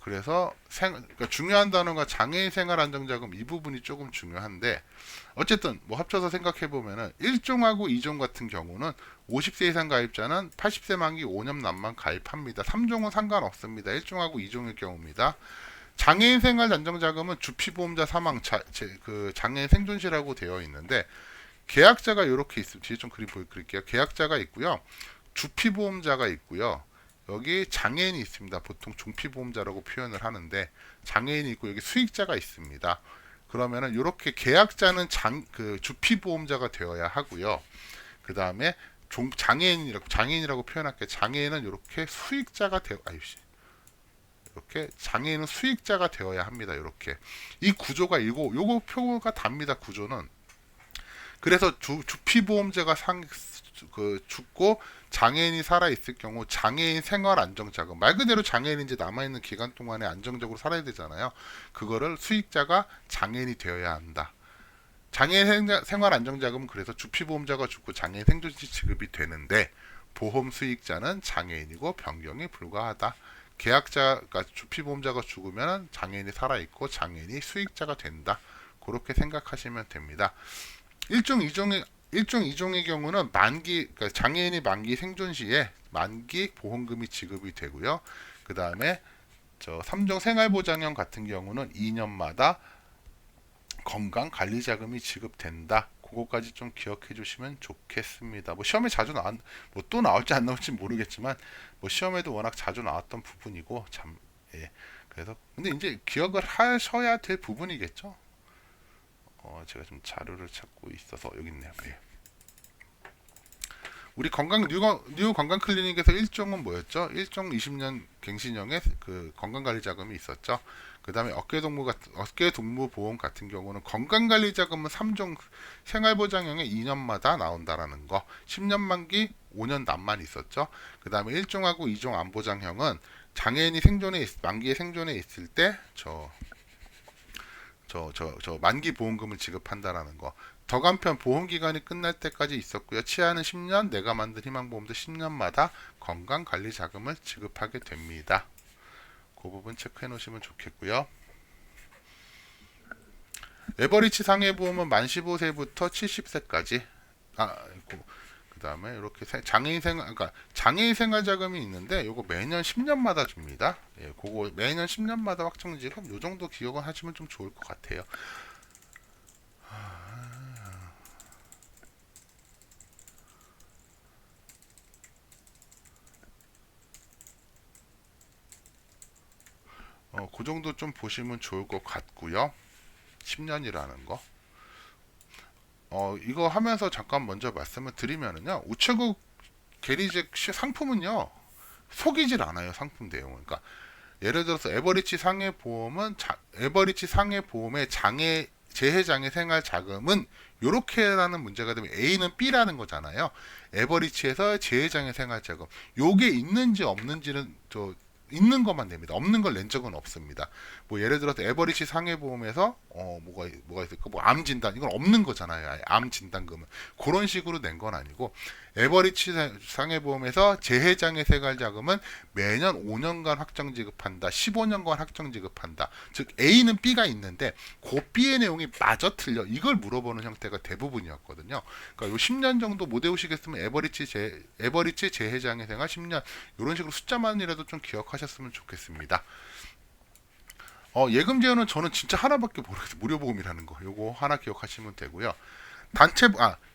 그래서 그러니까 중요한 단어가 장애인 생활안정자금 이 부분이 조금 중요한데 어쨌든 뭐 합쳐서 생각해 보면은 1종하고 2종 같은 경우는 50세 이상 가입자는 80세 만기 5년 납만 가입합니다. 3종은 상관없습니다. 1종하고 2종의 경우입니다. 장애인 생활안정자금은 주피보험자 사망, 그 장애인 생존시라고 되어 있는데 계약자가 이렇게 있습니다. 뒤에 좀 그림 보여드릴게요. 계약자가 있고요. 주피보험자가 있고요. 여기 장애인이 있습니다. 보통 종피보험자라고 표현을 하는데 장애인이 있고 여기 수익자가 있습니다. 그러면은 이렇게 계약자는 그 주피보험자가 되어야 하고요. 그 다음에 장애인이라고 표현할게요. 장애인은 이렇게 수익자가 이렇게 장애인은 수익자가 되어야 합니다. 이렇게 이 구조가 요거 표가 답니다. 구조는 그래서 주피보험자가 죽고 장애인이 살아있을 경우 장애인 생활안정자금 말 그대로 장애인이 이제 남아있는 기간 동안에 안정적으로 살아야 되잖아요. 그거를 수익자가 장애인이 되어야 한다. 장애인 생활안정자금은 그래서 주피보험자가 죽고 장애인 생존시 지급이 되는데 보험 수익자는 장애인이고 변경이 불가하다. 계약자가 주피보험자가 죽으면 장애인이 살아있고 장애인이 수익자가 된다. 그렇게 생각하시면 됩니다. 1종 2종의 경우는 그러니까 장애인이 만기 생존 시에 만기 보험금이 지급이 되고요. 그 다음에 3종 생활보장형 같은 경우는 2년마다 건강관리자금이 지급된다. 그거까지 좀 기억해 주시면 좋겠습니다. 뭐 시험에 자주 뭐 또 나올지 안 나올지 모르겠지만 뭐 시험에도 워낙 자주 나왔던 부분이고 참 예. 그래서 근데 이제 기억을 하셔야 될 부분이겠죠. 제가 좀 자료를 찾고 있어서 여기 있네요. 예. 우리 뉴 건강 클리닉에서 1종은 뭐였죠? 1종 20년 갱신형의 그 건강관리 자금이 있었죠. 그 다음에 어깨동무 보험 같은 경우는 건강관리 자금은 3종 생활보장형의 2년마다 나온다라는 거. 10년 만기 5년 납만 있었죠. 그 다음에 1종하고 2종 암보장형은 장애인이 만기에 생존해 있을 때 만기 보험금을 지급한다라는 거. 더 간편 보험기간이 끝날 때까지 있었고요. 치아는 10년, 내가 만든 희망보험도 10년마다 건강관리자금을 지급하게 됩니다. 그 부분 체크해 놓으시면 좋겠고요. 에버리지 상해보험은 만 15세부터 70세까지 그 다음에 이렇게 그러니까 장애인 생활자금이 있는데 요거 매년 10년마다 줍니다. 예, 그거 매년 10년마다 확정지급 요 정도 기억을 하시면 좀 좋을 것 같아요. 그 정도 좀 보시면 좋을 것 같고요. 10년이라는 거. 이거 하면서 잠깐 먼저 말씀을 드리면은요. 우체국 게리잭 상품은요. 속이질 않아요. 상품 내용은. 그러니까 예를 들어서 에버리지 상해 보험의 재해 장애 생활 자금은 요렇게라는 문제가 되면 A는 B라는 거잖아요. 에버리지에서 재해 장애 생활 자금 요게 있는지 없는지는 있는 것만 냅니다. 없는 걸 낸 적은 없습니다. 뭐 예를 들어서 에버리지 상해보험에서 뭐가 있을까? 뭐 암 진단 이건 없는 거잖아요. 아예 암 진단금은 그런 식으로 낸 건 아니고 에버리지 상해보험에서 재해장애 생활 자금은 매년 5년간 확정 지급한다. 15년간 확정 지급한다. 즉 A는 B가 있는데 그 B의 내용이 마저 틀려. 이걸 물어보는 형태가 대부분이었거든요. 그러니까 요 10년 정도 못 외우시겠으면 에버리지 재해장애 생활 10년 이런 식으로 숫자만이라도 좀 기억하셨으면 좋겠습니다. 예금 제한은 저는 진짜 하나밖에 모르겠어요. 무료보험이라는 거. 요거 하나 기억하시면 되고요.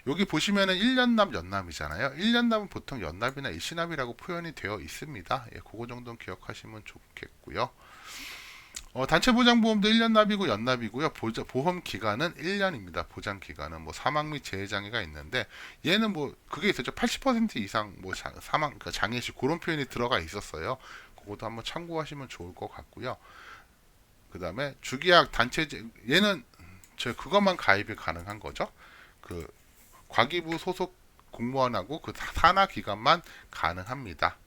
여기 보시면은 1년 납, 연납이잖아요. 1년 납은 보통 연납이나 일시납이라고 표현이 되어 있습니다. 예, 그거 정도는 기억하시면 좋겠고요. 단체 보장보험도 1년 납이고 연납이고요. 보험 기간은 1년입니다. 보장 기간은 뭐 사망 및 재해장애가 있는데 얘는 뭐 그게 있었죠. 80% 이상 뭐 사망 그러니까 장애시 그런 표현이 들어가 있었어요. 그것도 한번 참고하시면 좋을 것 같고요. 그 다음에 주기약 단체제 얘는 저 그것만 가입이 가능한 거죠. 그 과기부 소속 공무원하고 그 산하 기관만 가능합니다.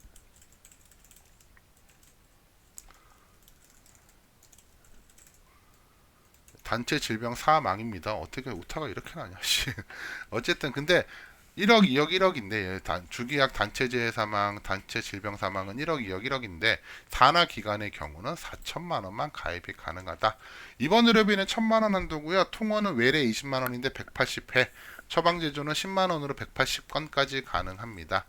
단체 질병 사망입니다. 어떻게 오타가 이렇게 나냐. 어쨌든 근데 1억, 2억, 1억인데 주기약 단체재해 사망, 단체 질병 사망은 1억, 2억, 1억인데 산하 기관의 경우는 4천만 원만 가입이 가능하다. 이번 의료비는 1,000만 원 한도고요. 통원은 외래 20만 원인데 180회, 처방제조는 10만 원으로 180건까지 가능합니다.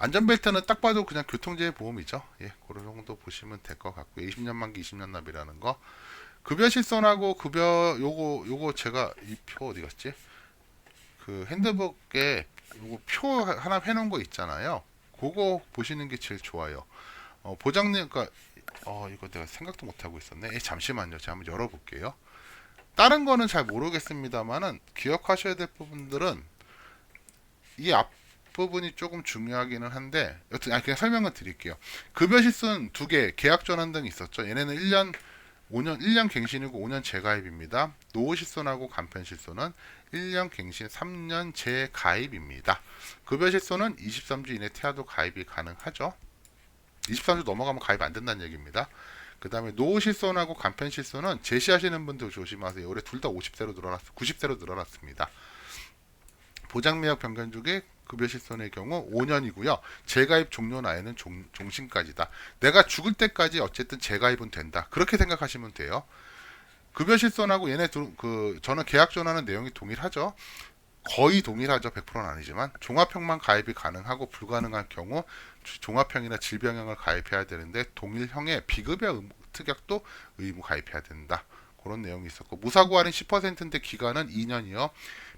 안전벨트는 딱 봐도 그냥 교통재해 보험이죠. 예, 그런 정도 보시면 될 것 같고요. 20년 만기 20년 납이라는 거. 급여 실손하고 급여 요거 제가 이 표 어디 갔지? 그 핸드북에 요거 표 하나 해놓은 거 있잖아요. 그거 보시는 게 제일 좋아요. 보장님, 그러니까 이거 내가 생각도 못 하고 있었네. 잠시만요. 제가 한번 열어볼게요. 다른 거는 잘 모르겠습니다만은 기억하셔야 될 부분들은 이 앞부분이 조금 중요하기는 한데 여튼 그냥 설명을 드릴게요. 급여 실손 2개, 계약 전환 등 있었죠. 얘네는 1년 갱신이고 5년 재가입입니다. 노후 실손하고 간편 실손은 1년 갱신 3년 재가입입니다. 급여 실손은 23주 이내 태아도 가입이 가능하죠. 23주 넘어가면 가입 안 된다는 얘기입니다. 그 다음에 노후 실손하고 간편 실손은 제시하시는 분들 조심하세요. 올해 둘 다 90세로 늘어났습니다. 보장매약 변경 주기 급여 실손의 경우 5년이고요. 재가입 종료 나이는 종신까지다. 내가 죽을 때까지 어쨌든 재가입은 된다. 그렇게 생각하시면 돼요. 급여 실손하고 얘네 저는 계약 전환하는 내용이 동일하죠. 거의 동일하죠. 100%는 아니지만 종합형만 가입이 가능하고 불가능한 경우 종합형이나 질병형을 가입해야 되는데 동일형의 비급여 특약도 의무 가입해야 된다. 그런 내용이 있었고 무사고 할인 10%인데 기간은 2년이요.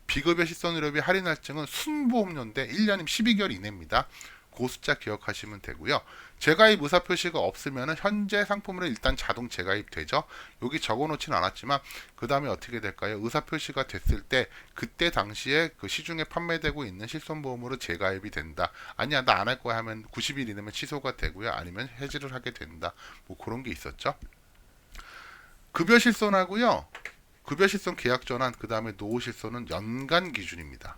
비급여 실손의료비 할인 할증은 순보험료인데 1년이면 12개월 이내입니다. 그 숫자 기억하시면 되고요. 재가입 의사 표시가 없으면 현재 상품으로 일단 자동 재가입 되죠. 여기 적어놓지는 않았지만 그 다음에 어떻게 될까요? 의사 표시가 됐을 때 그때 당시에 그 시중에 판매되고 있는 실손보험으로 재가입이 된다. 아니야 나 안 할 거야 하면 90일 이내면 취소가 되고요. 아니면 해지를 하게 된다. 뭐 그런 게 있었죠. 급여 실손하고요. 급여 실손 계약 전환 그 다음에 노후 실손은 연간 기준입니다.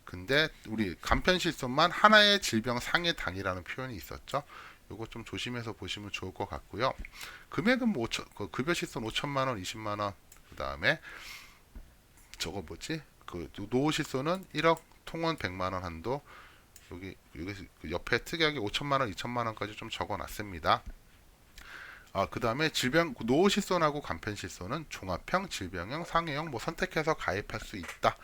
근데 우리 간편 실손만 하나의 질병 상해 당이라는 표현이 있었죠. 요거 좀 조심해서 보시면 좋을 것 같고요. 금액은 뭐 급여 실손 5천만 원, 20만 원. 그다음에 저거 뭐지? 그 노후 실손은 1억, 통원 100만 원 한도. 여기 옆에 특이하게 5천만 원, 2천만 원까지 좀 적어 놨습니다. 그 다음에 노후 실손하고 간편 실손은 종합형, 질병형, 상해형 뭐 선택해서 가입할 수 있다.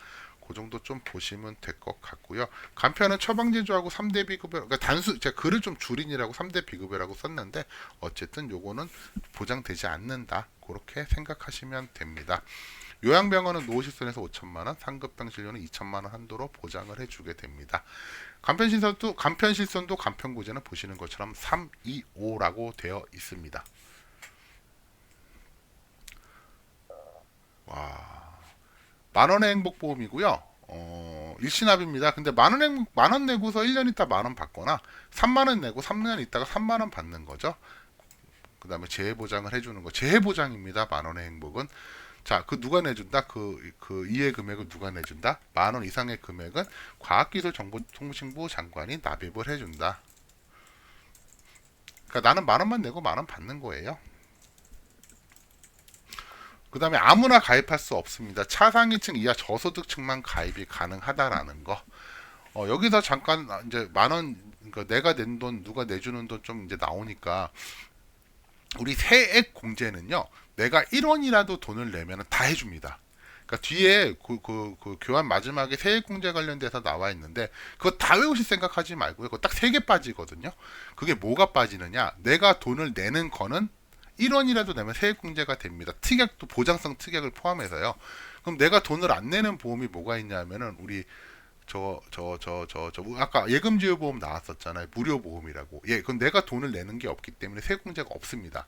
그 정도 좀 보시면 될 것 같고요. 간편은 처방제조하고 3대 비급여, 그러니까 제가 글을 좀 줄이느라고 3대 비급여라고 썼는데 어쨌든 요거는 보장되지 않는다. 그렇게 생각하시면 됩니다. 요양병원은 노후실손에서 5천만 원, 상급병실료는 2천만 원 한도로 보장을 해주게 됩니다. 간편실손도 간편구제는 보시는 것처럼 3, 2, 5라고 되어 있습니다. 와, 만원의 행복보험이고요. 일시납입니다. 근데 만원 내고서 1년 있다 만원 받거나 3만원 내고 3년 있다가 3만원 받는 거죠. 그 다음에 재해보장을 해주는 거. 재해보장입니다. 만원의 행복은. 자, 그 누가 내준다? 그 이해 금액을 누가 내준다? 만원 이상의 금액은 과학기술정보통신부 장관이 납입을 해준다. 그러니까 나는 만원만 내고 만원 받는 거예요. 그 다음에 아무나 가입할 수 없습니다. 차상위층 이하 저소득층만 가입이 가능하다라는 거. 여기서 잠깐 이제 만원, 그러니까 내가 낸 돈, 누가 내주는 돈 좀 이제 나오니까 우리 세액 공제는요, 내가 1원이라도 돈을 내면 다 해줍니다. 그러니까 뒤에 그 교환 마지막에 세액 공제 관련돼서 나와 있는데 그거 다 외우실 생각하지 말고요. 그거 딱 3개 빠지거든요. 그게 뭐가 빠지느냐? 내가 돈을 내는 거는 1원이라도 내면 세액 공제가 됩니다. 특약도 보장성 특약을 포함해서요. 그럼 내가 돈을 안 내는 보험이 뭐가 있냐면은 우리 아까 예금지효보험 나왔었잖아요. 무료보험이라고. 예, 그건 내가 돈을 내는 게 없기 때문에 세액 공제가 없습니다.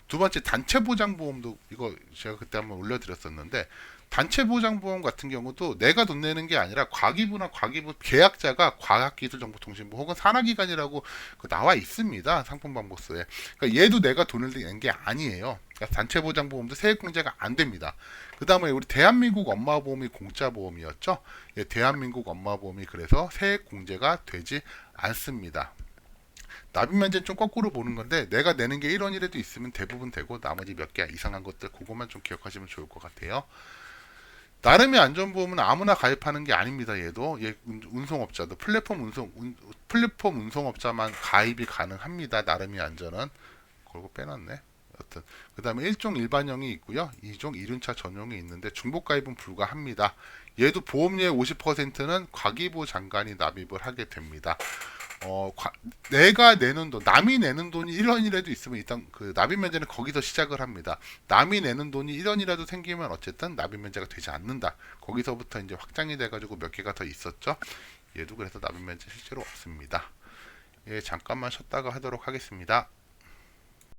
두 번째 단체보장보험도 이거 제가 그때 한번 올려드렸었는데 단체보장보험 같은 경우도 내가 돈 내는 게 아니라 과기부나 과기부 계약자가 과학기술정보통신부 혹은 산하기관이라고 나와 있습니다. 상품방법서에. 그러니까 얘도 내가 돈을 낸 게 아니에요. 그러니까 단체보장보험도 세액공제가 안 됩니다. 그 다음에 우리 대한민국 엄마보험이 공짜보험이었죠. 예, 대한민국 엄마보험이 그래서 세액공제가 되지 않습니다. 납입면제는 좀 거꾸로 보는 건데 내가 내는 게 1원이라도 있으면 대부분 되고 나머지 몇 개 이상한 것들 그것만 좀 기억하시면 좋을 것 같아요. 나름의 안전보험은 아무나 가입하는 게 아닙니다. 얘도 운송업자도 플랫폼 운송업자만 가입이 가능합니다. 나름의 안전은 그리고 빼놨네. 여튼 그 다음에 1종 일반형이 있고요. 2종 이륜차 전용이 있는데 중복 가입은 불가합니다. 얘도 보험료의 50%는 과기부 장관이 납입을 하게 됩니다. 내가 내는 돈, 남이 내는 돈이 1원이라도 있으면 일단 그 납입 면제는 거기서 시작을 합니다. 남이 내는 돈이 1원이라도 생기면 어쨌든 납입 면제가 되지 않는다. 거기서부터 이제 확장이 돼가지고 몇 개가 더 있었죠. 얘도 그래서 납입 면제 실제로 없습니다. 예, 잠깐만 쉬었다가 하도록 하겠습니다.